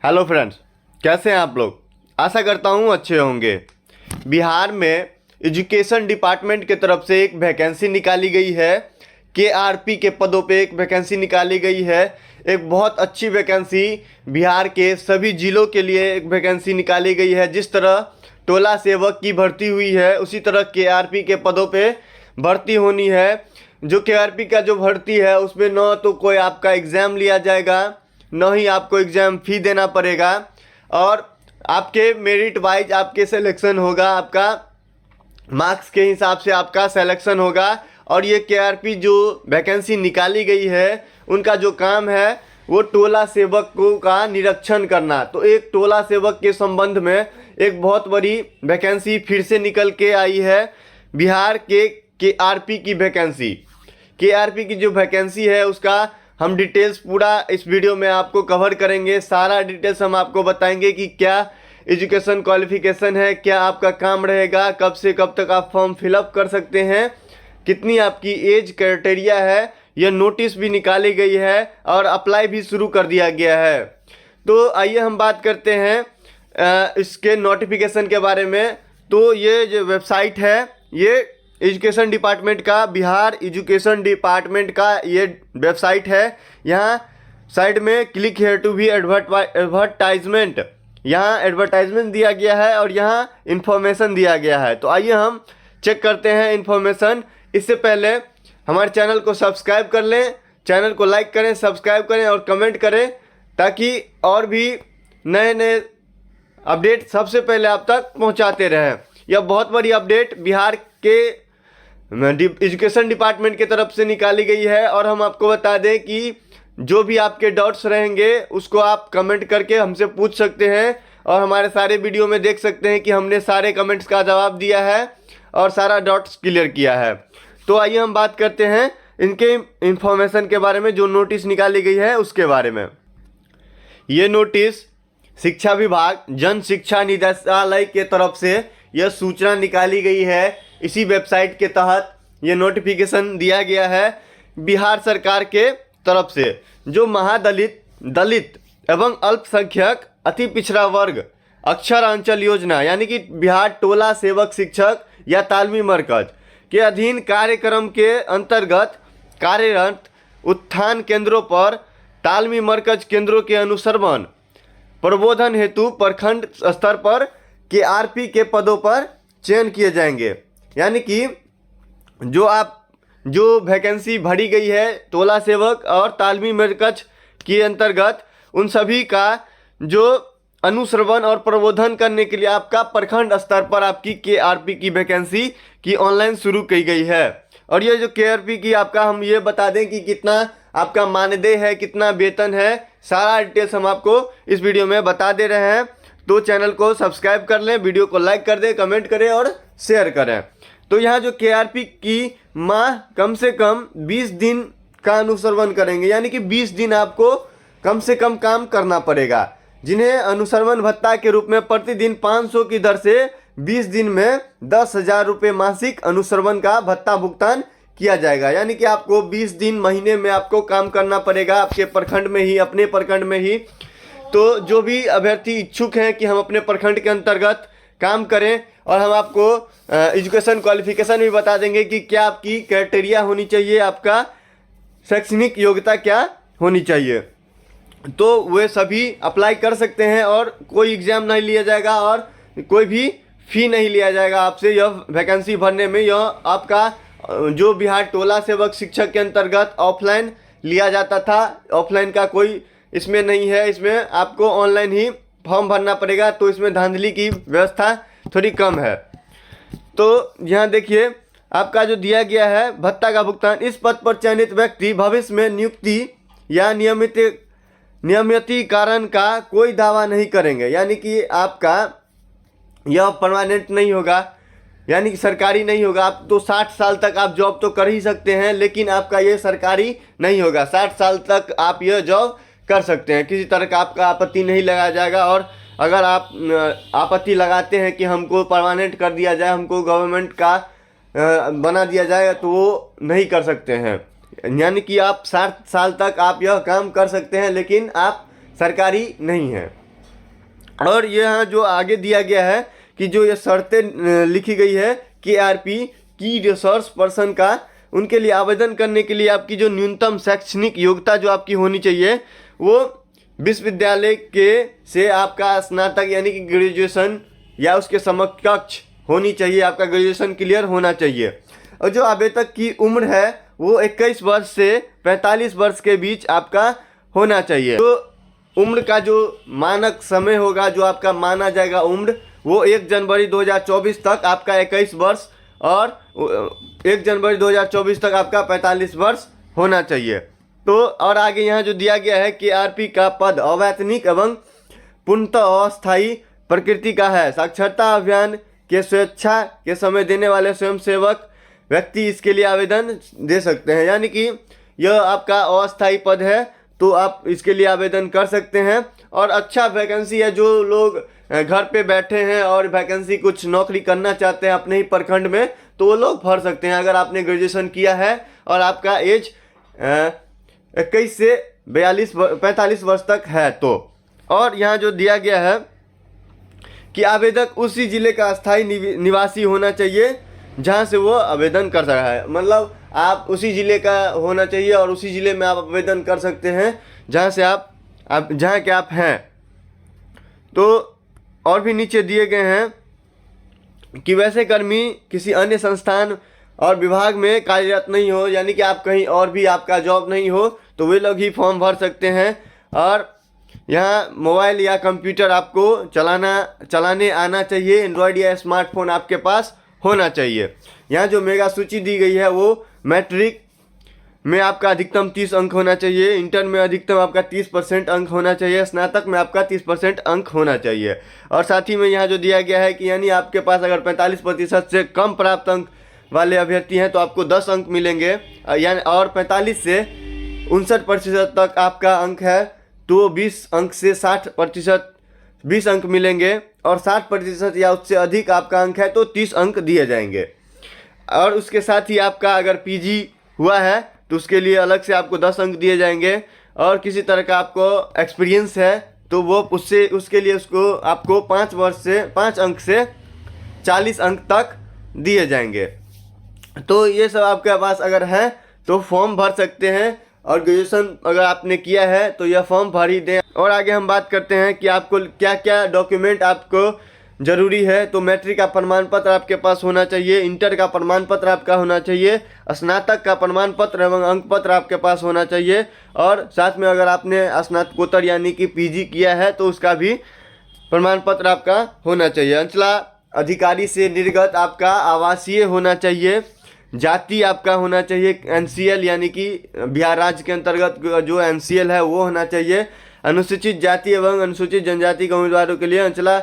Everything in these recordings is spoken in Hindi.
हेलो फ्रेंड्स, कैसे हैं आप लोग। आशा करता हूँ अच्छे होंगे। बिहार में एजुकेशन डिपार्टमेंट की तरफ से एक वैकेंसी निकाली गई है। केआरपी के पदों पे एक वैकेंसी निकाली गई है। एक बहुत अच्छी वैकेंसी बिहार के सभी ज़िलों के लिए एक वैकेंसी निकाली गई है। जिस तरह टोला सेवक की भर्ती हुई है, उसी तरह केआरपी के पदों पे भर्ती होनी है। जो केआरपी का जो भर्ती है उसमें न तो कोई आपका एग्ज़ाम लिया जाएगा, न ही आपको एग्ज़ाम फ़ी देना पड़ेगा, और आपके मेरिट वाइज आपके सिलेक्शन होगा। आपका मार्क्स के हिसाब से आपका सिलेक्शन होगा। और ये केआरपी जो वैकेंसी निकाली गई है, उनका जो काम है वो टोला सेवकों का निरीक्षण करना। तो एक टोला सेवक के संबंध में एक बहुत बड़ी वैकेंसी फिर से निकल के आई है। बिहार के केआरपी की वैकेंसी, केआरपी की जो वैकेंसी है उसका हम डिटेल्स पूरा इस वीडियो में आपको कवर करेंगे। सारा डिटेल्स हम आपको बताएंगे कि क्या एजुकेशन क्वालिफिकेशन है, क्या आपका काम रहेगा, कब से कब तक आप फॉर्म फिलअप कर सकते हैं, कितनी आपकी एज क्राइटेरिया है। यह नोटिस भी निकाली गई है और अप्लाई भी शुरू कर दिया गया है। तो आइए हम बात करते हैं इसके नोटिफिकेशन के बारे में। तो ये जो वेबसाइट है, ये एजुकेशन डिपार्टमेंट का, बिहार एजुकेशन डिपार्टमेंट का ये वेबसाइट है। यहाँ साइड में क्लिक हेयर टू भी एडवर्टाइजमेंट, यहाँ एडवर्टाइजमेंट दिया गया है और यहाँ इन्फॉर्मेशन दिया गया है। तो आइए हम चेक करते हैं इन्फॉर्मेशन। इससे पहले हमारे चैनल को सब्सक्राइब कर लें, चैनल को लाइक करें, सब्सक्राइब करें और कमेंट करें, ताकि और भी नए नए अपडेट सबसे पहले आप तक पहुंचाते रहें। यह बहुत बड़ी अपडेट बिहार के एजुकेशन डिपार्टमेंट की तरफ से निकाली गई है। और हम आपको बता दें कि जो भी आपके डाउट्स रहेंगे उसको आप कमेंट करके हमसे पूछ सकते हैं, और हमारे सारे वीडियो में देख सकते हैं कि हमने सारे कमेंट्स का जवाब दिया है और सारा डाउट्स क्लियर किया है। तो आइए हम बात करते हैं इनके इंफॉर्मेशन के बारे में, जो नोटिस निकाली गई है उसके बारे में। ये नोटिस शिक्षा विभाग जन शिक्षा निदेशालय के तरफ से यह सूचना निकाली गई है। इसी वेबसाइट के तहत ये नोटिफिकेशन दिया गया है बिहार सरकार के तरफ से। जो महादलित, दलित एवं अल्पसंख्यक अति पिछड़ा वर्ग अक्षर अंचल योजना, यानी कि बिहार टोला सेवक शिक्षक या तालमी मरकज के अधीन कार्यक्रम के अंतर्गत कार्यरत उत्थान केंद्रों पर तालमी मरकज केंद्रों के अनुसंधान प्रबोधन हेतु प्रखंड स्तर पर केआरपी के पदों पर चयन किए जाएंगे। यानी कि जो वैकेंसी भरी गई है टोला सेवक और तालमी मरकज के अंतर्गत, उन सभी का जो अनुश्रवण और प्रबोधन करने के लिए आपका प्रखंड स्तर पर आपकी केआरपी की वैकेंसी की ऑनलाइन शुरू की गई है। और ये जो केआरपी की आपका, हम ये बता दें कि कितना आपका मानदेय है, कितना वेतन है, सारा डिटेल्स हम आपको इस वीडियो में बता दे रहे हैं। तो चैनल को सब्सक्राइब कर लें, वीडियो को लाइक कर दें, कमेंट करें और शेयर करें। तो यहाँ जो केआरपी की माह कम से कम 20 दिन का अनुश्रवण करेंगे, यानी कि 20 दिन आपको कम से कम काम करना पड़ेगा, जिन्हें अनुश्रवण भत्ता के रूप में प्रतिदिन 500 की दर से 20 दिन में 10,000 रुपये मासिक अनुश्रवण का भत्ता भुगतान किया जाएगा। यानी कि आपको 20 दिन महीने में आपको काम करना पड़ेगा आपके प्रखंड में ही, अपने प्रखंड में ही। तो जो भी अभ्यर्थी इच्छुक हैं कि हम अपने प्रखंड के अंतर्गत काम करें, और हम आपको एजुकेशन क्वालिफिकेशन भी बता देंगे कि क्या आपकी क्राइटेरिया होनी चाहिए, आपका शैक्षणिक योग्यता क्या होनी चाहिए, तो वे सभी अप्लाई कर सकते हैं। और कोई एग्ज़ाम नहीं लिया जाएगा और कोई भी फ़ी नहीं लिया जाएगा आपसे यह वैकेंसी भरने में। यह आपका जो बिहार टोला सेवक शिक्षक के अंतर्गत ऑफलाइन लिया जाता था, ऑफलाइन का कोई इसमें नहीं है। इसमें आपको ऑनलाइन ही फॉर्म भरना पड़ेगा, तो इसमें धांधली की व्यवस्था थोड़ी कम है। तो यहाँ देखिए आपका जो दिया गया है भत्ता का भुगतान, इस पद पर चयनित व्यक्ति भविष्य में नियुक्ति या नियमितीकरण का कोई दावा नहीं करेंगे। यानी कि आपका यह परमानेंट नहीं होगा, यानी कि सरकारी नहीं होगा। आप तो 60 साल तक आप जॉब तो कर ही सकते हैं, लेकिन आपका ये सरकारी नहीं होगा। 60 साल तक आप यह जॉब कर सकते हैं, किसी तरह का आपका आपत्ति नहीं लगाया जाएगा। और अगर आप आपत्ति लगाते हैं कि हमको परमानेंट कर दिया जाए, हमको गवर्नमेंट का बना दिया जाए, तो वो नहीं कर सकते हैं। यानी कि आप 60 साल तक आप यह काम कर सकते हैं, लेकिन आप सरकारी नहीं हैं। और ये यहाँ जो आगे दिया गया है कि जो ये शर्तें लिखी गई है KRP की रिसोर्स पर्सन का, उनके लिए आवेदन करने के लिए आपकी जो न्यूनतम शैक्षणिक योग्यता जो आपकी होनी चाहिए वो विश्वविद्यालय के से आपका स्नातक यानी कि ग्रेजुएशन या उसके समकक्ष होनी चाहिए, आपका ग्रेजुएशन क्लियर होना चाहिए। और जो आवेदक की उम्र है वो 21 वर्ष से 45 वर्ष के बीच आपका होना चाहिए। तो उम्र का जो मानक समय होगा, जो आपका माना जाएगा उम्र, वो 1 जनवरी 2024 तक आपका 21 वर्ष और 1 जनवरी 2024 तक आपका 45 वर्ष होना चाहिए। तो और आगे यहाँ जो दिया गया है KRP का पद अवैतनिक एवं पूर्णतः अस्थायी प्रकृति का है। साक्षरता अभियान के स्वेच्छा के समय देने वाले स्वयंसेवक व्यक्ति इसके लिए आवेदन दे सकते हैं, यानी कि यह आपका अस्थायी पद है तो आप इसके लिए आवेदन कर सकते हैं। और अच्छा वैकेंसी है, जो लोग घर पे बैठे हैं और वैकेंसी कुछ नौकरी करना चाहते हैं अपने ही प्रखंड में, तो वो लोग भर सकते हैं अगर आपने ग्रेजुएशन किया है और आपका एज 21 से 45 वर्ष तक है तो। और यहाँ जो दिया गया है कि आवेदक उसी जिले का अस्थायी निवासी होना चाहिए जहाँ से वो आवेदन कर रहा है, मतलब आप उसी ज़िले का होना चाहिए और उसी ज़िले में आप आवेदन कर सकते हैं जहाँ से आप जहाँ के आप हैं। तो और भी नीचे दिए गए हैं कि वैसे कर्मी किसी अन्य संस्थान और विभाग में कार्यरत नहीं हो, यानी कि आप कहीं और भी आपका जॉब नहीं हो, तो वे लोग ही फॉर्म भर सकते हैं। और यहाँ मोबाइल या कंप्यूटर आपको चलाने आना चाहिए, एंड्रॉयड या स्मार्टफोन आपके पास होना चाहिए। यहाँ जो मेगा सूची दी गई है वो मैट्रिक में आपका अधिकतम 30 अंक होना चाहिए, इंटर में अधिकतम आपका 30% अंक होना चाहिए, स्नातक में आपका 30% अंक होना चाहिए। और साथ ही में यहाँ जो दिया गया है कि यानी आपके पास अगर 45% से कम प्राप्त अंक वाले अभ्यर्थी हैं तो आपको 10 अंक मिलेंगे, यानी और 45 से 59% तक आपका अंक है तो 20 अंक से 60% 20 अंक मिलेंगे, और 60% या उससे अधिक आपका अंक है तो 30 अंक दिए जाएंगे। और उसके साथ ही आपका अगर PG हुआ है तो उसके लिए अलग से आपको 10 अंक दिए जाएंगे, और किसी तरह का आपको एक्सपीरियंस है तो वो उसके लिए आपको 5 अंक से 40 अंक तक दिए जाएंगे। तो ये सब आपके पास अगर है तो फॉर्म भर सकते हैं, और ग्रेजुएशन अगर आपने किया है तो यह फॉर्म भर ही दें। और आगे हम बात करते हैं कि आपको क्या क्या डॉक्यूमेंट आपको ज़रूरी है। तो मैट्रिक का प्रमाण पत्र आपके पास होना चाहिए, इंटर का प्रमाण पत्र आपका होना चाहिए, स्नातक का प्रमाण पत्र एवं अंक पत्र आपके पास होना चाहिए, और साथ में अगर आपने स्नातकोत्तर यानी कि PG किया है तो उसका भी प्रमाण पत्र आपका होना चाहिए। अंचला अधिकारी से निर्गत आपका आवासीय होना चाहिए, जाति आपका होना चाहिए NCL यानी कि बिहार राज्य के अंतर्गत जो NCL है वो होना चाहिए। अनुसूचित जाति एवं अनुसूचित जनजाति के उम्मीदवारों के लिए अंचला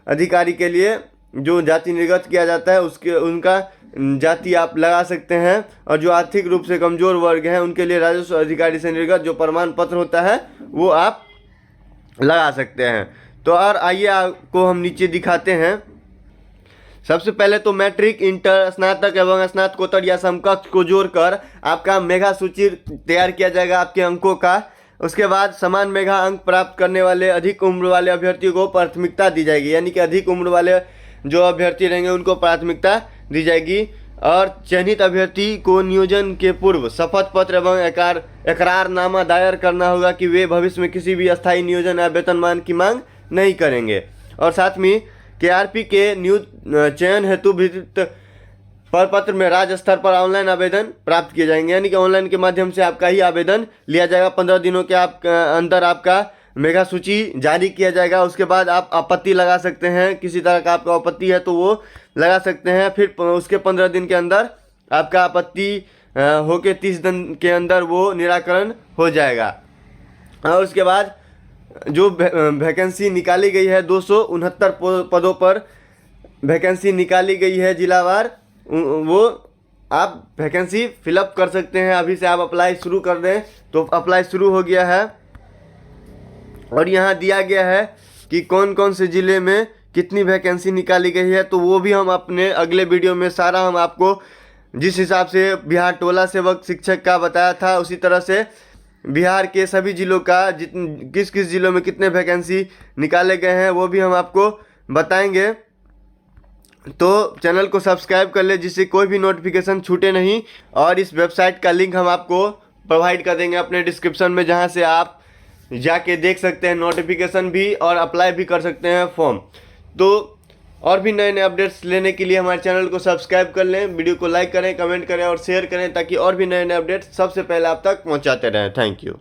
अधिकारी के लिए जो जाति निर्गत किया जाता है उनका जाति आप लगा सकते हैं, और जो आर्थिक रूप से कमजोर वर्ग हैं उनके लिए राजस्व अधिकारी से निर्गत जो प्रमाण पत्र होता है वो आप लगा सकते हैं। तो और आइए आपको हम नीचे दिखाते हैं। सबसे पहले तो मैट्रिक, इंटर, स्नातक एवं स्नातकोत्तर या समकक्ष को जोड़कर आपका मेगा सूची तैयार किया जाएगा आपके अंकों का। उसके बाद समान मेगा अंक प्राप्त करने वाले अधिक उम्र वाले अभ्यर्थियों को प्राथमिकता दी जाएगी, यानी कि अधिक उम्र वाले जो अभ्यर्थी रहेंगे उनको प्राथमिकता दी जाएगी। और चयनित अभ्यर्थी को नियोजन के पूर्व शपथ पत्र एवं एकरारनामा दायर करना होगा कि वे भविष्य में किसी भी अस्थायी नियोजन या वेतनमान की मांग नहीं करेंगे। और साथ में KRP के चयन हेतु विस्तृत प्रपत्र में राज्य स्तर पर ऑनलाइन आवेदन प्राप्त किए जाएंगे, यानी कि ऑनलाइन के माध्यम से आपका ही आवेदन लिया जाएगा। 15 दिनों के अंदर आपका मेगा सूची जारी किया जाएगा। उसके बाद आप आपत्ति लगा सकते हैं, किसी तरह का आपका आपत्ति है तो वो लगा सकते हैं। फिर उसके 15 दिन के अंदर आपका आपत्ति होके 30 दिन के अंदर वो निराकरण हो जाएगा। और उसके बाद जो वैकेंसी निकाली गई है 269 पदों पर वैकेंसी निकाली गई है जिलावार, वो आप वैकेंसी फिलअप कर सकते हैं। अभी से आप अप्लाई शुरू कर दें तो अप्लाई शुरू हो गया है। और यहाँ दिया गया है कि कौन कौन से ज़िले में कितनी वैकेंसी निकाली गई है, तो वो भी हम अपने अगले वीडियो में सारा हम आपको जिस हिसाब से बिहार टोला सेवक शिक्षक का बताया था उसी तरह से बिहार के सभी जिलों का किस किस जिलों में कितने वैकेंसी निकाले गए हैं वो भी हम आपको बताएंगे। तो चैनल को सब्सक्राइब कर ले जिससे कोई भी नोटिफिकेशन छूटे नहीं। और इस वेबसाइट का लिंक हम आपको प्रोवाइड कर देंगे अपने डिस्क्रिप्शन में, जहां से आप जाके देख सकते हैं नोटिफिकेशन भी और अप्लाई भी कर सकते हैं फॉर्म। तो और भी नए नए अपडेट्स लेने के लिए हमारे चैनल को सब्सक्राइब कर लें, वीडियो को लाइक करें, कमेंट करें और शेयर करें, ताकि और भी नए नए अपडेट्स सबसे पहले आप तक पहुंचाते रहें। Thank you.